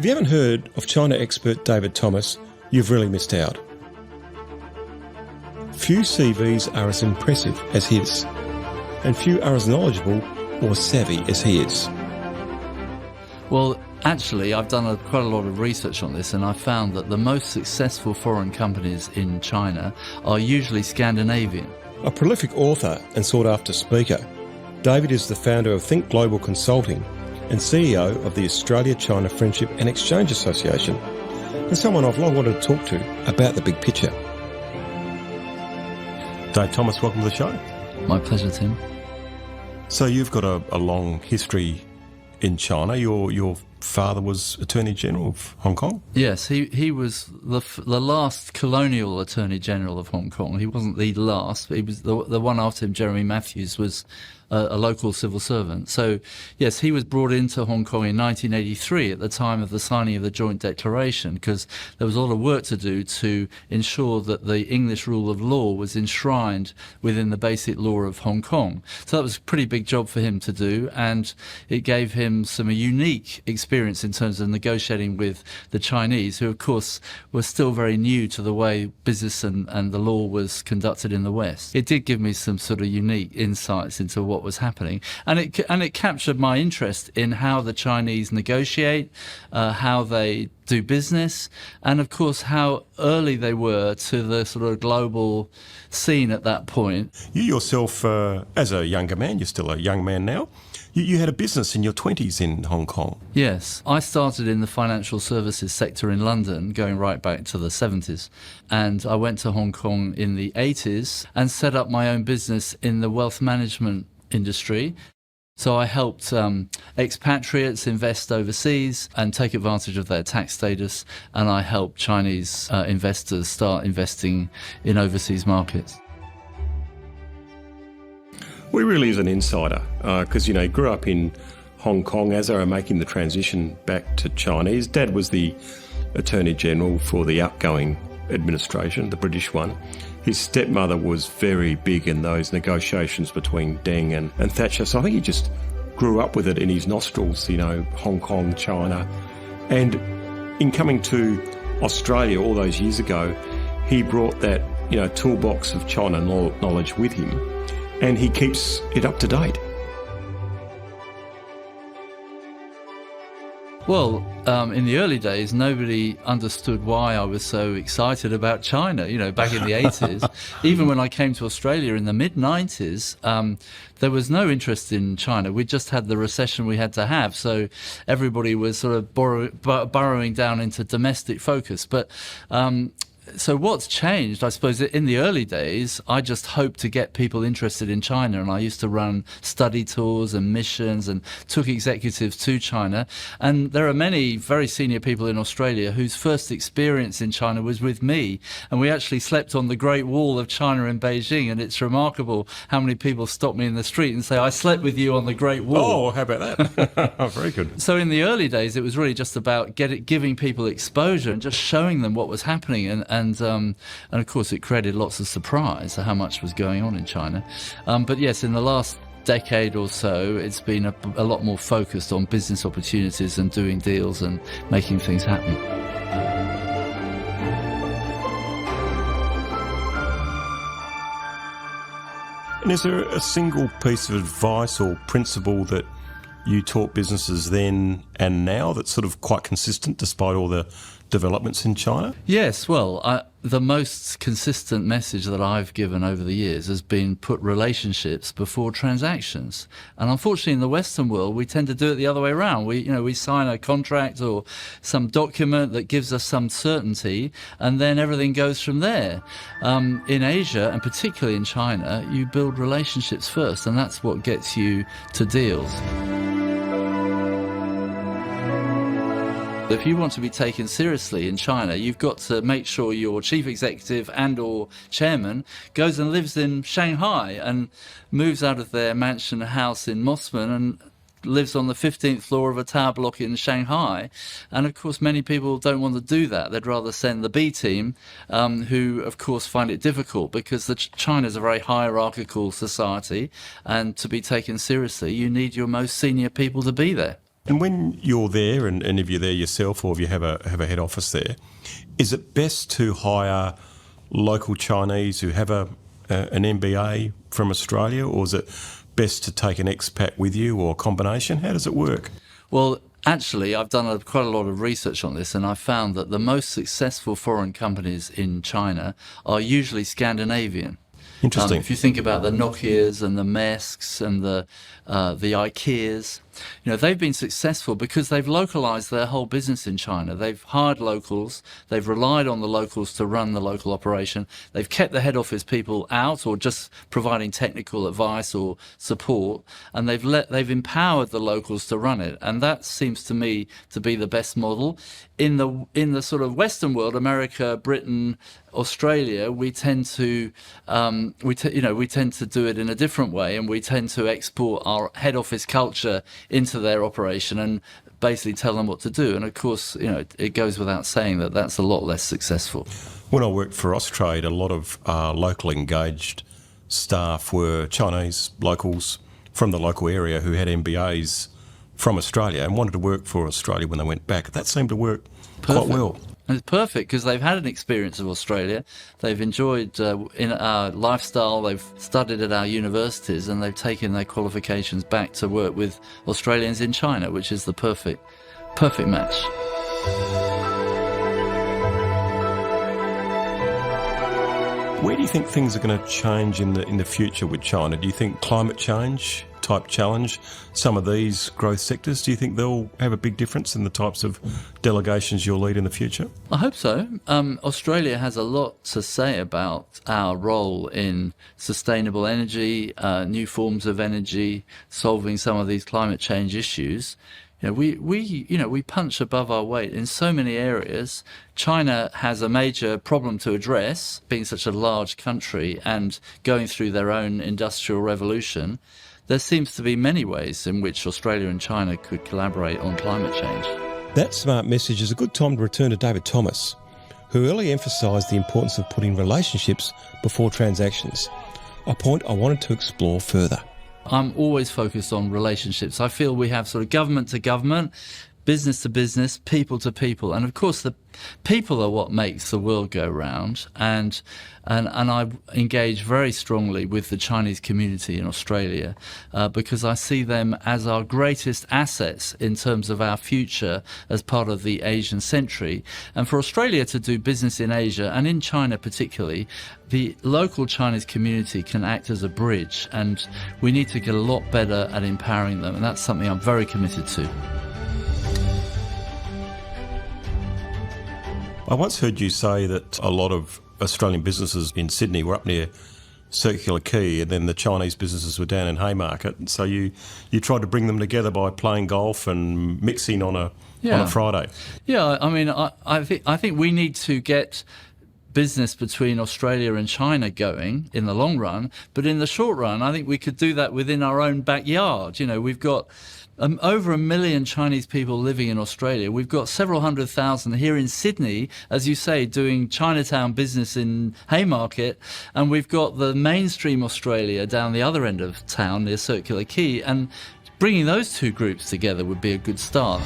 If you haven't heard of China expert David Thomas, you've really missed out. Few CVs are as impressive as his, and few are as knowledgeable or savvy as he is. Well, actually, I've done quite a lot of research on this, and I found that the most successful foreign companies in China are usually Scandinavian. A prolific author and sought-after speaker, David is the founder of Think Global Consulting and CEO of the Australia-China Friendship and Exchange Association, and someone I've long wanted to talk to about the big picture. Dave Thomas, welcome to the show. My pleasure, Tim. So you've got a long history in China. Your father was Attorney General of Hong Kong? Yes, he was the last colonial Attorney General of Hong Kong. He wasn't the last, but he was the one after him. Jeremy Matthews was a local civil servant. So, yes, he was brought into Hong Kong in 1983 at the time of the signing of the Joint Declaration, because there was a lot of work to do to ensure that the English rule of law was enshrined within the basic law of Hong Kong. So that was a pretty big job for him to do, and it gave him some unique experience in terms of negotiating with the Chinese, who, of course, were still very new to the way business and the law was conducted in the West. It did give me some sort of unique insights into what was happening, and it captured my interest in how the Chinese negotiate, how they do business, and of course how early they were to the sort of global scene at that point. You yourself, as a younger man, you're still a young man now, you had a business in your 20s in Hong Kong. Yes, I started in the financial services sector in London, going right back to the 70s. And I went to Hong Kong in the 80s and set up my own business in the wealth management industry. So I helped expatriates invest overseas and take advantage of their tax status, and I helped Chinese investors start investing in overseas markets. Well, he really is an insider because, he grew up in Hong Kong as they were making the transition back to China. His dad was the Attorney General for the outgoing administration, the British one. His stepmother was very big in those negotiations between Deng and Thatcher. So I think he just grew up with it in his nostrils, Hong Kong, China. And in coming to Australia all those years ago, he brought that, toolbox of China knowledge with him. And he keeps it up to date. Well, in the early days, nobody understood why I was so excited about China, back in the 80s. Even when I came to Australia in the mid-90s, there was no interest in China. We just had the recession we had to have. So everybody was sort of burrowing down into domestic focus. But so what's changed, I suppose, in the early days, I just hoped to get people interested in China, and I used to run study tours and missions and took executives to China. And there are many very senior people in Australia whose first experience in China was with me, and we actually slept on the Great Wall of China in Beijing, and it's remarkable how many people stop me in the street and say, I slept with you on the Great Wall. Oh, how about that? Oh, very good. So in the early days, it was really just about giving people exposure and just showing them what was happening, and of course it created lots of surprise at how much was going on in China. But yes, in the last decade or so, it's been a lot more focused on business opportunities and doing deals and making things happen. And is there a single piece of advice or principle that you taught businesses then and now that's sort of quite consistent despite all the developments in China? Yes, well, the most consistent message that I've given over the years has been put relationships before transactions. And unfortunately, in the Western world, we tend to do it the other way around. We sign a contract or some document that gives us some certainty, and then everything goes from there. In Asia, and particularly in China, you build relationships first, and that's what gets you to deals. If you want to be taken seriously in China, you've got to make sure your chief executive and or chairman goes and lives in Shanghai and moves out of their mansion house in Mosman and lives on the 15th floor of a tower block in Shanghai. And of course, many people don't want to do that. They'd rather send the B team, who of course find it difficult because China's a very hierarchical society, and to be taken seriously, you need your most senior people to be there. And when you're there, and if you're there yourself or if you have a head office there, is it best to hire local Chinese who have an MBA from Australia, or is it best to take an expat with you, or a combination? How does it work? Well, actually, I've done quite a lot of research on this, and I found that the most successful foreign companies in China are usually Scandinavian. Interesting. If you think about the Nokias and the Maersks and the IKEAs, they've been successful because they've localized their whole business in China. They've hired locals. They've relied on the locals to run the local operation. They've kept the head office people out or just providing technical advice or support, and they've empowered the locals to run it. And that seems to me to be the best model. In the sort of Western world, America, Britain, Australia, we tend to do it in a different way, and we tend to export our head office culture into their operation and basically tell them what to do. And of course, it goes without saying that that's a lot less successful. When I worked for Austrade, a lot of local engaged staff were Chinese locals from the local area who had MBAs from Australia and wanted to work for Australia when they went back. That seemed to work quite well. And it's perfect because they've had an experience of Australia. They've enjoyed in our lifestyle. They've studied at our universities, and they've taken their qualifications back to work with Australians in China, which is the perfect match. Where do you think things are going to change in the future with China? Do you think climate change type challenge, some of these growth sectors, do you think they'll have a big difference in the types of delegations you'll lead in the future? I hope so. Australia has a lot to say about our role in sustainable energy, new forms of energy, solving some of these climate change issues. We punch above our weight in so many areas. China has a major problem to address, being such a large country and going through their own industrial revolution. There seems to be many ways in which Australia and China could collaborate on climate change. That smart message is a good time to return to David Thomas, who earlier emphasised the importance of putting relationships before transactions, a point I wanted to explore further. I'm always focused on relationships. I feel we have sort of government to government, business to business, people to people. And of course, the people are what makes the world go round. And I engage very strongly with the Chinese community in Australia because I see them as our greatest assets in terms of our future as part of the Asian century. And for Australia to do business in Asia and in China particularly, the local Chinese community can act as a bridge, and we need to get a lot better at empowering them. And that's something I'm very committed to. I once heard you say that a lot of Australian businesses in Sydney were up near Circular Quay, and then the Chinese businesses were down in Haymarket. And so you tried to bring them together by playing golf and mixing on a Friday. Yeah, I mean, I think we need to get business between Australia and China going in the long run, but in the short run, I think we could do that within our own backyard. We've got over 1 million Chinese people living in Australia. We've got several 100,000 here in Sydney, as you say, doing Chinatown business in Haymarket. And we've got the mainstream Australia down the other end of town near Circular Quay. And bringing those two groups together would be a good start.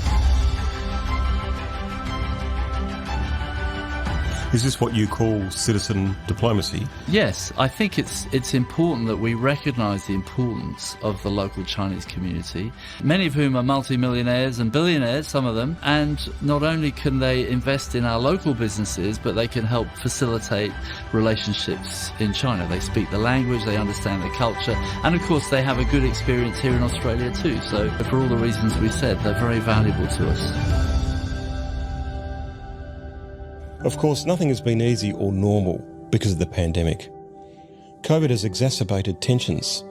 Is this what you call citizen diplomacy? Yes, I think it's important that we recognise the importance of the local Chinese community, many of whom are multimillionaires and billionaires, some of them, and not only can they invest in our local businesses, but they can help facilitate relationships in China. They speak the language, they understand the culture, and of course they have a good experience here in Australia too. So for all the reasons we said, they're very valuable to us. Of course, nothing has been easy or normal because of the pandemic. COVID has exacerbated tensions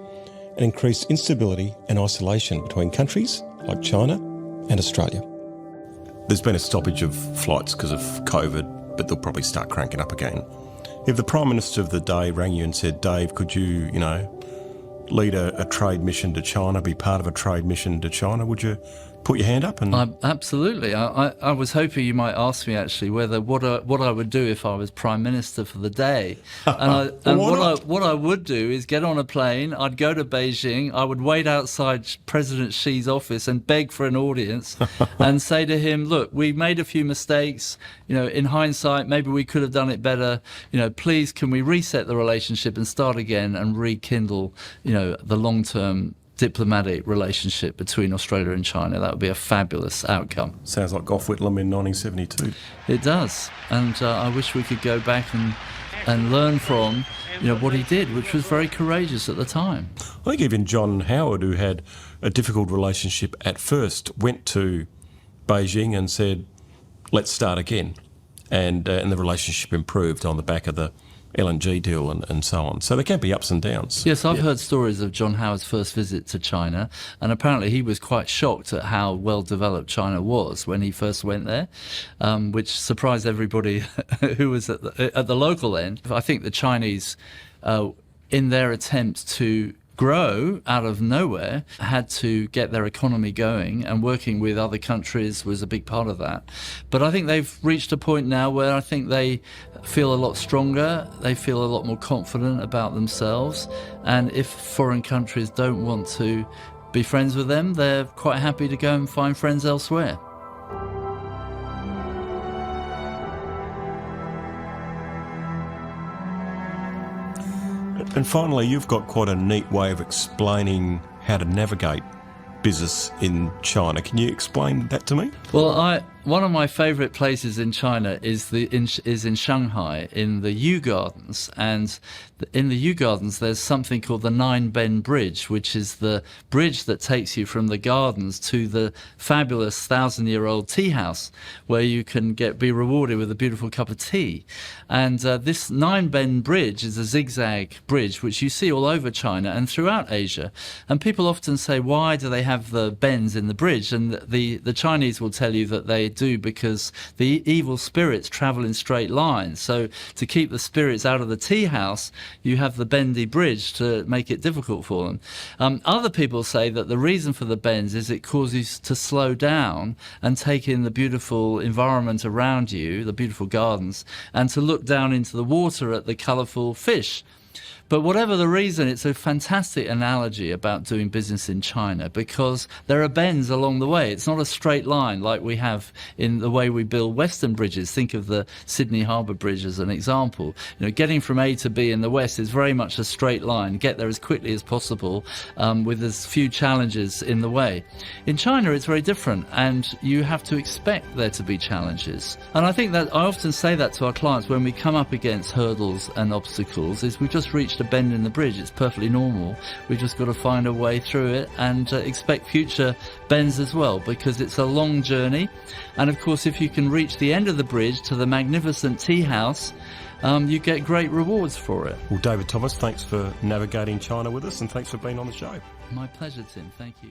and increased instability and isolation between countries like China and Australia. There's been a stoppage of flights because of COVID, but they'll probably start cranking up again. If the Prime Minister of the day rang you and said, Dave, could you, lead a trade mission to China, be part of a trade mission to China, would you put your hand up? And Absolutely. I was hoping you might ask me actually whether what I would do if I was Prime Minister for the day. And what I would do is get on a plane. I'd go to Beijing. I would wait outside President Xi's office and beg for an audience, and say to him, "Look, we made a few mistakes. You know, in hindsight, maybe we could have done it better. You know, please, can we reset the relationship and start again and rekindle, you know, the long-term diplomatic relationship between Australia and China?" That would be a fabulous outcome. Sounds like Gough Whitlam in 1972. It does, and I wish we could go back and learn from, you know, what he did, which was very courageous at the time. I think even John Howard, who had a difficult relationship at first, went to Beijing and said, "Let's start again," and the relationship improved on the back of the LNG deal and so on. So there can be ups and downs. Yes, I've heard stories of John Howard's first visit to China, and apparently he was quite shocked at how well developed China was when he first went there, which surprised everybody who was at the local end. I think the Chinese, in their attempt to grow out of nowhere, had to get their economy going, and working with other countries was a big part of that. But I think they've reached a point now where I think they feel a lot stronger, they feel a lot more confident about themselves, and if foreign countries don't want to be friends with them, they're quite happy to go and find friends elsewhere. And finally, you've got quite a neat way of explaining how to navigate business in China. Can you explain that to me? Well, one of my favourite places in China is in Shanghai, in the Yu Gardens. And in the Yu Gardens, there's something called the Nine Ben Bridge, which is the bridge that takes you from the gardens to the fabulous 1,000-year-old tea house, where you can be rewarded with a beautiful cup of tea. And this Nine Ben Bridge is a zigzag bridge, which you see all over China and throughout Asia. And people often say, why do they have the bends in the bridge? And the Chinese will tell you that they do because the evil spirits travel in straight lines. So to keep the spirits out of the tea house, you have the bendy bridge to make it difficult for them. Other people say that the reason for the bends is it causes you to slow down and take in the beautiful environment around you, the beautiful gardens, and to look down into the water at the colourful fish. But whatever the reason, it's a fantastic analogy about doing business in China, because there are bends along the way. It's not a straight line like we have in the way we build Western bridges. Think of the Sydney Harbour Bridge as an example. You know, getting from A to B in the West is very much a straight line. Get there as quickly as possible with as few challenges in the way. In China, it's very different, and you have to expect there to be challenges. And I think that I often say that to our clients when we come up against hurdles and obstacles, is we've just reached a bend in the bridge. It's perfectly normal. We've just got to find a way through it and expect future bends as well, because it's a long journey. And of course, if you can reach the end of the bridge to the magnificent tea house, you get great rewards for it. Well, David Thomas, thanks for navigating China with us, and thanks for being on the show. My pleasure, Tim. Thank you.